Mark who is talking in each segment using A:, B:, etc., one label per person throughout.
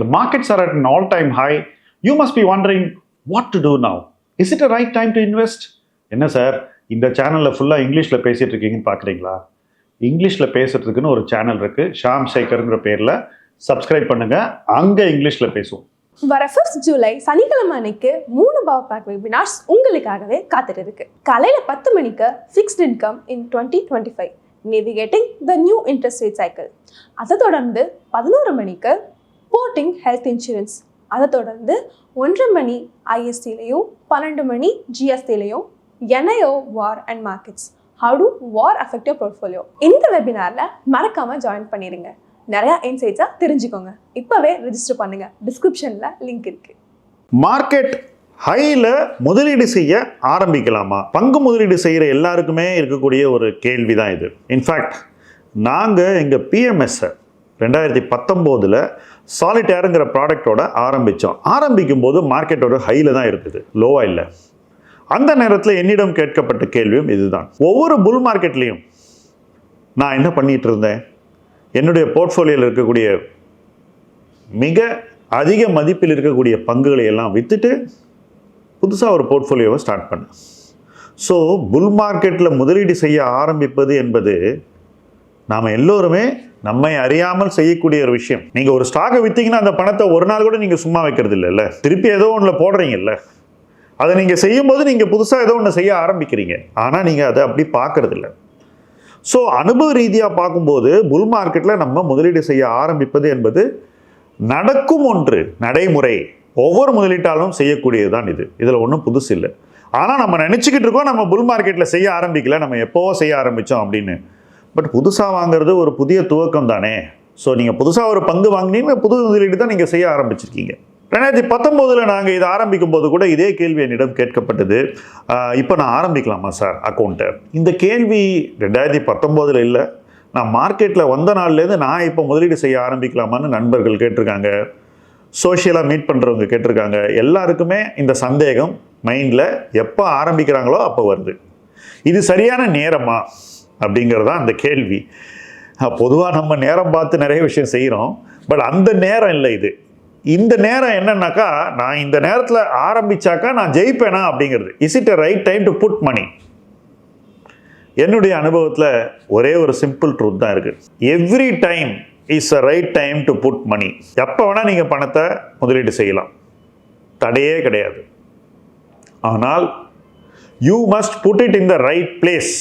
A: The markets are at an all-time high. You must be wondering what to do now. Is it a right time to invest? என்ன sir இந்த சேனலில் ஃபுல்லாக இங்கிலீஷில் பேசிகிட்டு இருக்கீங்கன்னு பார்க்குறீங்களா? இங்கிலீஷில் பேசுறதுக்குன்னு ஒரு சேனல் இருக்குது, ஷாம் சேகர்ங்கிற பேரில். சப்ஸ்கிரைப் பண்ணுங்கள், அங்கே இங்கிலீஷில் பேசுவோம்.
B: வர 1 ஜூலை சனிக்கிழமை அன்னைக்கு 3 பவர் பேக் வெபினார்ஸ் உங்களுக்காகவே காத்துட்டு இருக்கு. காலையில் 10 மணிக்கு fixed income in 2025 navigating the new interest rate cycle. அதை தொடர்ந்து 11 மணிக்கு போர்ட்டிங் ஹெல்த் இன்சூரன்ஸ். அதை தொடர்ந்து 1:30 மணி ஐஎஸ்டிலையும் 12 மணி ஜிஎஸ்டிலையும் NIO war and markets, how to war affect your portfolio. இந்த வெபினாரில் மறக்காமல் ஜாயின் பண்ணிடுங்க. நிறையா இன்சைட்ஸாக தெரிஞ்சுக்கோங்க. இப்போவே ரெஜிஸ்டர் பண்ணுங்கள், டிஸ்கிரிப்ஷனில் லிங்க் இருக்குது.
A: மார்க்கெட் ஹையில் முதலீடு செய்ய ஆரம்பிக்கலாமா? பங்கு முதலீடு செய்கிற எல்லாருக்குமே இருக்கக்கூடிய ஒரு கேள்வி தான் இது. இன்ஃபேக்ட் நாங்கள் எங்கள் பிஎம்எஸ்ஸை 2019 சாலிட்டேருங்கிற ப்ராடக்டோட ஆரம்பிக்கும் போது மார்க்கெட்டோட ஹையில் தான் இருக்குது, லோவாக இல்லை. அந்த நேரத்தில் என்னிடம் கேட்கப்பட்ட கேள்வியும் இதுதான். ஒவ்வொரு புல் மார்க்கெட்லேயும் நான் என்ன பண்ணிகிட்டு இருந்தேன், என்னுடைய போர்ட்ஃபோலியோவில் இருக்கக்கூடிய மிக அதிக மதிப்பில் இருக்கக்கூடிய பங்குகளை எல்லாம் விற்றுட்டு புதுசாக ஒரு போர்ட்ஃபோலியோவை ஸ்டார்ட் பண்ணேன். ஸோ புல் மார்க்கெட்டில் முதலீடு செய்ய ஆரம்பிப்பது என்பது நாம் எல்லோருமே நம்மை அறியாமல் செய்யக்கூடிய ஒரு விஷயம். நீங்கள் ஒரு ஸ்டாக்கை விற்றீங்கன்னா அந்த பணத்தை ஒரு நாள் கூட நீங்கள் சும்மா வைக்கிறது இல்லைல்ல, திருப்பி ஏதோ ஒன்றில் போடுறீங்கல்ல. அதை நீங்கள் செய்யும்போது நீங்கள் புதுசாக ஏதோ ஒன்று செய்ய ஆரம்பிக்கிறீங்க, ஆனால் நீங்கள் அதை அப்படி பார்க்கறதில்ல. ஸோ அனுபவ ரீதியாக பார்க்கும்போது புல் மார்க்கெட்டில் நம்ம முதலீடு செய்ய ஆரம்பிப்பது என்பது நடக்கும் ஒன்று, நடைமுறை. ஒவ்வொரு முதலீட்டாலும் செய்யக்கூடியது தான் இது. இதில் ஒன்றும் புதுசு இல்லை. ஆனால் நம்ம நினச்சிக்கிட்டு இருக்கோம் நம்ம புல் மார்க்கெட்டில் செய்ய ஆரம்பிக்கல, நம்ம எப்போவோ செய்ய ஆரம்பித்தோம் அப்படின்னு. பட் புதுசாக வாங்குறது ஒரு புதிய துவக்கம் தானே. ஸோ நீங்கள் புதுசாக ஒரு பங்கு வாங்கினீங்கன்னா புது முதலீடு தான் நீங்கள் செய்ய ஆரம்பிச்சிருக்கீங்க. 2019 நாங்கள் இதை ஆரம்பிக்கும் போது கூட இதே கேள்வி என்னிடம் கேட்கப்பட்டது. இப்போ நான் ஆரம்பிக்கலாமா சார் அக்கௌண்ட்டை? இந்த கேள்வி 2019 இல்லை, நான் மார்க்கெட்டில் வந்த நாள்லேருந்து நான் இப்போ முதலீடு செய்ய ஆரம்பிக்கலாமான்னு நண்பர்கள் கேட்டிருக்காங்க, சோஷியலாக மீட் பண்ணுறவங்க கேட்டிருக்காங்க. எல்லாருக்குமே இந்த சந்தேகம் மைண்டில் எப்போ ஆரம்பிக்கிறாங்களோ அப்போ வருது. இது சரியான நேரமா அப்படிங்கிறது தான் அந்த கேள்வி. பொதுவாக நம்ம நேரம் பார்த்து நிறைய விஷயம் செய்கிறோம், பட் அந்த நேரம் இல்லை இது. இந்த நேரம் என்னன்னாக்கா, நான் இந்த நேரத்தில் ஆரம்பித்தாக்கா நான் ஜெயிப்பேனா அப்படிங்கிறது. Is it a right time to put money? என்னுடைய அனுபவத்தில் ஒரே ஒரு சிம்பிள் ட்ரூத் தான் இருக்குது. Every time is a right time to put money. எப்போ வேணால் நீங்கள் பணத்தை முதலீடு செய்யலாம், தடையே கிடையாது. ஆனால் you must put it in the right place.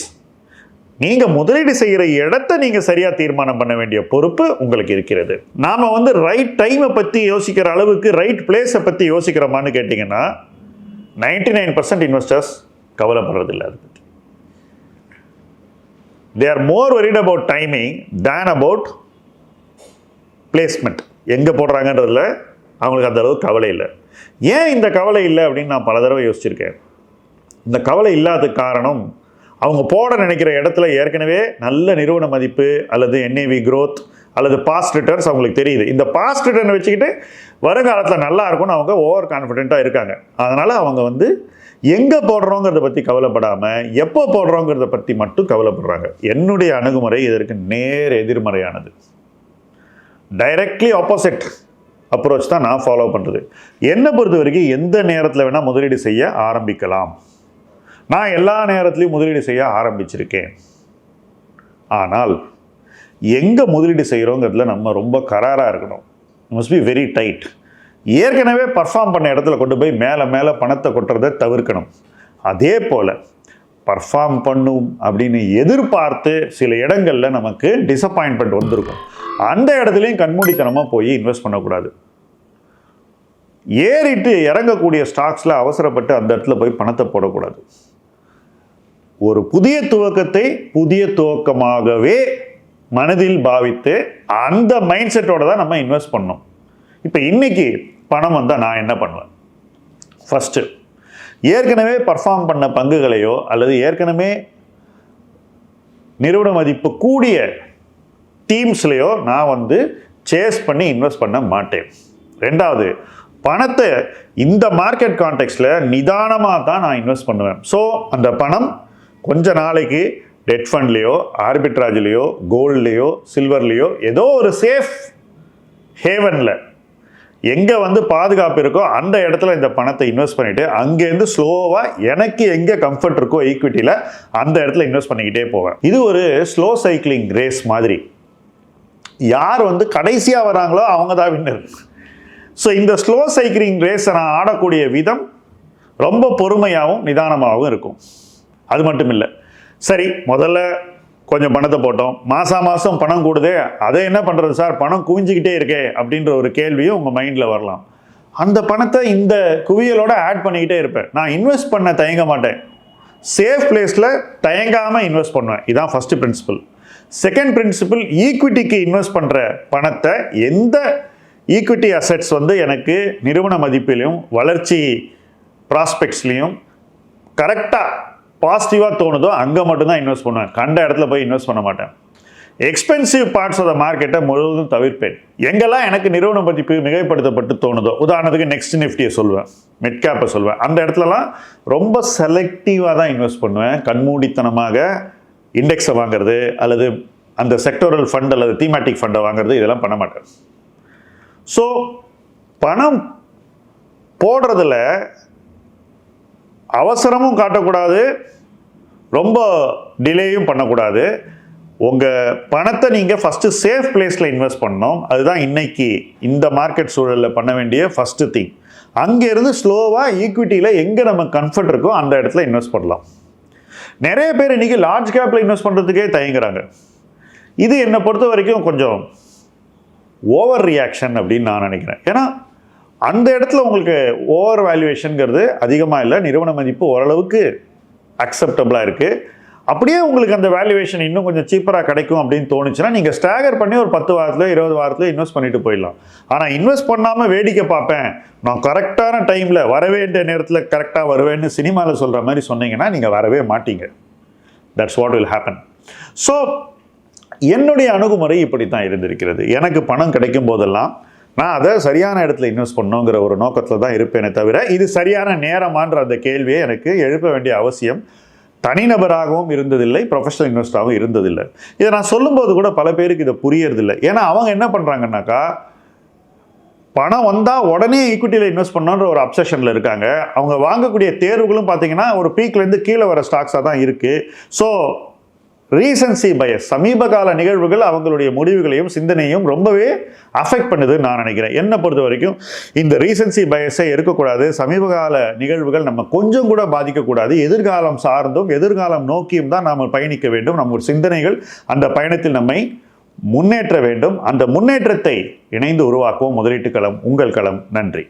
A: நீங்கள் முதலீடு செய்கிற இடத்த நீங்கள் சரியாக தீர்மானம் பண்ண வேண்டிய பொறுப்பு உங்களுக்கு இருக்கிறது. நாம் ரைட் டைமை பற்றி யோசிக்கிற அளவுக்கு ரைட் பிளேஸை பற்றி யோசிக்கிறோமான்னு கேட்டிங்கன்னா 99% இன்வெஸ்டர்ஸ் கவலைப்படுறதில்லை. அதை பற்றி they are more worried about timing than about placement. எங்கே போடுறாங்கன்றதுல அவங்களுக்கு அந்த அளவுக்கு கவலை இல்லை. ஏன் இந்த கவலை இல்லை அப்படின்னு நான் பல தடவை யோசிச்சிருக்கேன். இந்த கவலை இல்லாத காரணம், அவங்க போட நினைக்கிற இடத்துல ஏற்கனவே நல்ல நிறுவன மதிப்பு அல்லது NAV growth அல்லது பாஸ்ட் ரிட்டர்ன்ஸ் அவங்களுக்கு தெரியுது. இந்த பாஸ்ட் ரிட்டர்னை வச்சுக்கிட்டு வருங்காலத்தில் நல்லா இருக்கும்னு அவங்க ஓவர் கான்ஃபிடென்ட்டாக இருக்காங்க. அதனால் அவங்க எங்கே போடுறோங்கிறத பற்றி கவலைப்படாமல் எப்போ போடுறோங்கிறத பற்றி மட்டும் கவலைப்படுறாங்க. என்னுடைய அணுகுமுறை இதற்கு நேர் எதிர்மறையானது. டைரக்ட்லி ஆப்போசிட் அப்ரோச் தான் நான் ஃபாலோ பண்ணுறது. என்னை பொறுத்த வரைக்கும் எந்த நேரத்தில் வேணால் முதலீடு செய்ய ஆரம்பிக்கலாம். நான் எல்லா நேரத்துலையும் முதலீடு செய்ய ஆரம்பிச்சிருக்கேன். ஆனால் எங்கே முதலீடு செய்கிறோங்கிறதுல நம்ம ரொம்ப கராராக இருக்கணும். Must be very tight. ஏற்கனவே பர்ஃபார்ம் பண்ண இடத்துல கொண்டு போய் மேலே பணத்தை கொட்டுறதை தவிர்க்கணும். அதே போல் பர்ஃபார்ம் பண்ணும் அப்படின்னு எதிர்பார்த்து சில இடங்களில் நமக்கு டிசப்பாயின்மெண்ட் வந்திருக்கும். அந்த இடத்துலையும் கண்மூடித்தனமாக போய் இன்வெஸ்ட் பண்ணக்கூடாது. ஏறிட்டு இறங்கக்கூடிய ஸ்டாக்ஸில் அவசரப்பட்டு அந்த இடத்துல போய் பணத்தை போடக்கூடாது. ஒரு புதிய துவக்கத்தை புதிய துவக்கமாகவே மனதில் பாவித்து அந்த மைண்ட் செட்டோட தான் நம்ம இன்வெஸ்ட் பண்ணணும். இப்போ இன்னைக்கு பணம் வந்தால் நான் என்ன பண்ணுவேன்? ஃபஸ்ட்டு ஏற்கனவே பர்ஃபார்ம் பண்ண பங்குகளையோ அல்லது ஏற்கனவே நிறுவன மதிப்பு கூடிய டீம்ஸ்லையோ நான் சேஸ் பண்ணி இன்வெஸ்ட் பண்ண மாட்டேன். ரெண்டாவது, பணத்தை இந்த மார்க்கெட் கான்டெக்ஸ்டில் நிதானமாக தான் நான் இன்வெஸ்ட் பண்ணுவேன். ஸோ அந்த பணம் கொஞ்ச நாளைக்கு டெட் ஃபண்ட்லேயோ ஆர்பிட்ராஜ்லேயோ கோல்ட்லேயோ சில்வர்லேயோ ஏதோ ஒரு சேஃப் ஹேவனில் எங்கே வந்து பாதுகாப்பு இருக்கோ அந்த இடத்துல இந்த பணத்தை இன்வெஸ்ட் பண்ணிவிட்டு அங்கேருந்து ஸ்லோவாக எனக்கு எங்கே கம்ஃபர்ட் இருக்கோ ஈக்விட்டியில் அந்த இடத்துல இன்வெஸ்ட் பண்ணிக்கிட்டே போவேன். இது ஒரு ஸ்லோ சைக்கிளிங் ரேஸ் மாதிரி. யார் வந்து கடைசியாக வராங்களோ அவங்க தான் வின்னர். ஸோ இந்த ஸ்லோ சைக்கிளிங் ரேஸை நான் ஆடக்கூடிய விதம் ரொம்ப பொறுமையாகவும் நிதானமாகவும் இருக்கும். அது மட்டும் இல்லை, சரி முதல்ல கொஞ்சம் பணத்தை போட்டோம், மாதம் பணம் கூடுதே, அதை என்ன பண்ணுறது சார், பணம் குவிஞ்சிக்கிட்டே இருக்கே அப்படின்ற ஒரு கேள்வியும் உங்கள் மைண்டில் வரலாம். அந்த பணத்தை இந்த குவியலோட ஆட் பண்ணிக்கிட்டே இருப்பேன். நான் இன்வெஸ்ட் பண்ண தயங்க மாட்டேன், சேஃப் பிளேஸில் தயங்காமல் இன்வெஸ்ட் பண்ணுவேன். இதுதான் ஃபஸ்ட்டு பிரின்சிபல். செகண்ட் பிரின்சிபல், ஈக்விட்டிக்கு இன்வெஸ்ட் பண்ணுற பணத்தை எந்த ஈக்விட்டி அசெட்ஸ் வந்து எனக்கு நிறுவன மதிப்பிலையும் வளர்ச்சி ப்ராஸ்பெக்ட்ஸ்லையும் கரெக்டாக பாசிட்டிவாக தோணுதோ அங்கே மட்டும்தான் இன்வெஸ்ட் பண்ணுவேன். கண்ட இடத்துல போய் இன்வெஸ்ட் பண்ண மாட்டேன். எக்ஸ்பென்சிவ் பார்ட்ஸ் ஆஃப் த மார்க்கெட்டை முழுவதும் தவிர்ப்பேன். எங்கெல்லாம் எனக்கு நிறுவன மதிப்பு மிகைப்படுத்தப்பட்டு தோணுதோ, உதாரணத்துக்கு நெக்ஸ்ட் நிஃப்டியை சொல்லுவேன், மிட் கேப்பை சொல்லுவேன், அந்த இடத்துலலாம் ரொம்ப செலக்டிவாக தான் இன்வெஸ்ட் பண்ணுவேன். கண்மூடித்தனமாக இண்டெக்ஸை வாங்குறது அல்லது அந்த செக்டோரல் ஃபண்ட் அல்லது தீமேட்டிக் ஃபண்டை வாங்குறது இதெல்லாம் பண்ண மாட்டேன். ஸோ பணம் போடுறதுல அவசரமும் காட்டக்கூடாது, ரொம்ப டிலேயும் பண்ணக்கூடாது. உங்கள் பணத்தை நீங்கள் ஃபஸ்ட்டு சேஃப் பிளேஸில் இன்வெஸ்ட் பண்ணணும். அதுதான் இன்னைக்கு இந்த மார்க்கெட் சூழலில் பண்ண வேண்டிய ஃபஸ்ட்டு திங். அங்கேருந்து ஸ்லோவாக ஈக்விட்டியில் எங்கே நம்ம கம்ஃபர்ட் இருக்கோ அந்த இடத்துல இன்வெஸ்ட் பண்ணலாம். நிறைய பேர் இன்றைக்கி லார்ஜ் கேப்பில் இன்வெஸ்ட் பண்ணுறதுக்கே தயங்குறாங்க. இது என்னை பொறுத்த வரைக்கும் கொஞ்சம் ஓவர் ரியாக்ஷன் அப்படின்னு நான் நினைக்கிறேன். ஏன்னா அந்த இடத்துல உங்களுக்கு ஓவர் வேல்யூவேஷனுங்கிறது அதிகமாக இல்லை, நிறுவன மதிப்பு ஓரளவுக்கு அக்செப்டபுளாக இருக்குது. அப்படியே உங்களுக்கு அந்த வேல்யூவேஷன் இன்னும் கொஞ்சம் சீப்பராக கிடைக்கும் அப்படின்னு தோணுச்சுன்னா நீங்கள் ஸ்டாகர் பண்ணி ஒரு 10 வாரத்தில் 20 வாரத்தில் இன்வெஸ்ட் பண்ணிட்டு போயிடலாம். ஆனால் இன்வெஸ்ட் பண்ணாமல் வேடிக்கை பார்ப்பேன், நான் கரெக்டான டைமில் வர வேண்டிய நேரத்தில் கரெக்டாக வருவேன்னு சினிமாவில் சொல்கிற மாதிரி சொன்னீங்கன்னா நீங்கள் வரவே மாட்டீங்க. That's what will happen. So என்னுடைய அணுகுமுறை இப்படி தான் இருந்திருக்கிறது. எனக்கு பணம் கிடைக்கும் போதெல்லாம் நான் அதை சரியான இடத்துல இன்வெஸ்ட் பண்ணணுங்கிற ஒரு நோக்கத்தில் தான் இருப்பேனே தவிர இது சரியான நேரமான்ற அந்த கேள்வியை எனக்கு எழுப்ப வேண்டிய அவசியம் தனிநபராகவும் இருந்ததில்லை, ப்ரொஃபஷனல் இன்வெஸ்டராகவும் இருந்ததில்லை. இதை நான் சொல்லும்போது கூட பல பேருக்கு இதை புரியறதில்லை. ஏன்னா அவங்க என்ன பண்ணுறாங்கன்னாக்கா, பணம் வந்தால் உடனே ஈக்விட்டியில் இன்வெஸ்ட் பண்ணணுன்ற ஒரு அப்சஷனில் இருக்காங்க. அவங்க வாங்கக்கூடிய தேர்வுகளும் பார்த்தீங்கன்னா ஒரு பீக்லேருந்து கீழே வர ஸ்டாக்ஸாக தான் இருக்குது. ஸோ ரீசன்சி பயஸ், சமீப கால நிகழ்வுகள் அவங்களுடைய முடிவுகளையும் சிந்தனையும் ரொம்பவே அஃபெக்ட் பண்ணுதுன்னு நான் நினைக்கிறேன். என்னை பொறுத்த வரைக்கும் இந்த ரீசன்சி பயஸை இருக்கக்கூடாது. சமீப கால நிகழ்வுகள் நம்ம கொஞ்சம் கூட பாதிக்கக்கூடாது. எதிர்காலம் சார்ந்தும் எதிர்காலம் நோக்கியும் தான் நாம் பயணிக்க வேண்டும். நம்ம சிந்தனைகள் அந்த பயணத்தில் நம்மை முன்னேற்ற வேண்டும். அந்த முன்னேற்றத்தை இணைந்து உருவாக்குவோம். முதலீட்டு களம் உங்கள் களம். நன்றி.